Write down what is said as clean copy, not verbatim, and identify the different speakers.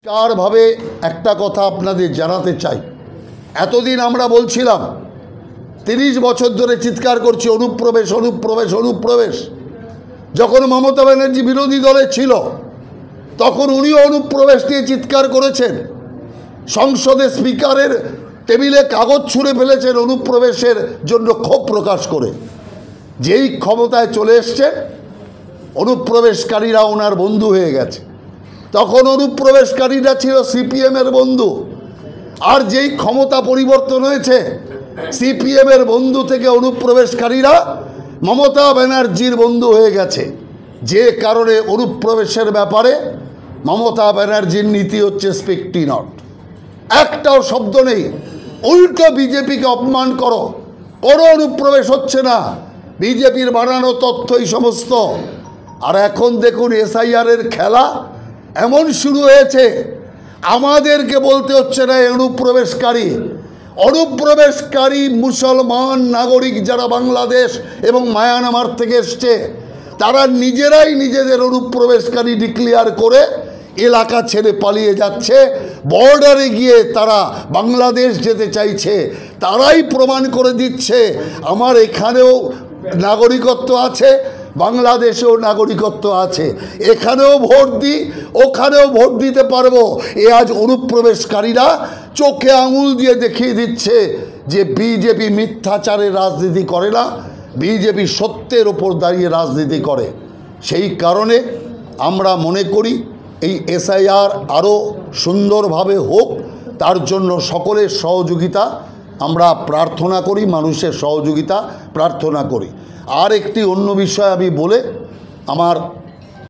Speaker 1: পরিষ্কারভাবে একটা কথা আপনাদের জানাতে চাই। এতদিন আমরা বলছিলাম ৩০ বছর ধরে চিৎকার করছি অনুপ্রবেশ অনুপ্রবেশ অনুপ্রবেশ। যখন মমতা ব্যানার্জি বিরোধী দলে ছিল তখন উনিও অনুপ্রবেশ নিয়ে চিৎকার করেছেন। সংসদে স্পিকারের টেবিলে কাগজ ছুঁড়ে ফেলেছেন অনুপ্রবেশের জন্য ক্ষোভ প্রকাশ করে। যেই ক্ষমতায় চলে এসছে অনুপ্রবেশকারীরা ওনার বন্ধু হয়ে গেছে। তখন অনুপ্রবেশকারীরা ছিল সিপিএমের বন্ধু, আর যেই ক্ষমতা পরিবর্তন হয়েছে সিপিএমের বন্ধু থেকে অনুপ্রবেশকারীরা মমতা ব্যানার্জির বন্ধু হয়ে গেছে। যে কারণে অনুপ্রবেশের ব্যাপারে মমতা ব্যানার্জির নীতি হচ্ছে স্পিক টি নট। একটাও শব্দ নেই, উল্টো বিজেপিকে অপমান করো, কোনো অনুপ্রবেশ হচ্ছে না, বিজেপির বানানো তথ্যই সমস্ত। আর এখন দেখুন এসআইআরের খেলা এমন শুরু হয়েছে, আমাদেরকে বলতে হচ্ছে না অনুপ্রবেশকারী মুসলমান নাগরিক যারা বাংলাদেশ এবং মায়ানমার থেকে এসছে তারা নিজেরাই নিজেদের অনুপ্রবেশকারী ডিক্লেয়ার করে এলাকা ছেড়ে পালিয়ে যাচ্ছে। বর্ডারে গিয়ে তারা বাংলাদেশ যেতে চাইছে, তারাই প্রমাণ করে দিচ্ছে আমার এখানেও নাগরিকত্ব আছে, বাংলাদেশেও নাগরিকত্ব আছে, এখানেও ভোট দিই ওখানেও ভোট দিতে পারবো। এ আজ অনুপ্রবেশকারীরা চোখে আঙুল দিয়ে দেখিয়ে দিচ্ছে যে বিজেপি মিথ্যাচারের রাজনীতি করে না, বিজেপি সত্যের ওপর দাঁড়িয়ে রাজনীতি করে। সেই কারণে আমরা মনে করি এই এসআইআর আরও সুন্দরভাবে হোক, তার জন্য সকলের সহযোগিতা আমরা প্রার্থনা করি, মানুষের সহযোগিতা প্রার্থনা করি। আর একটি অন্য বিষয় আমি বলে আমার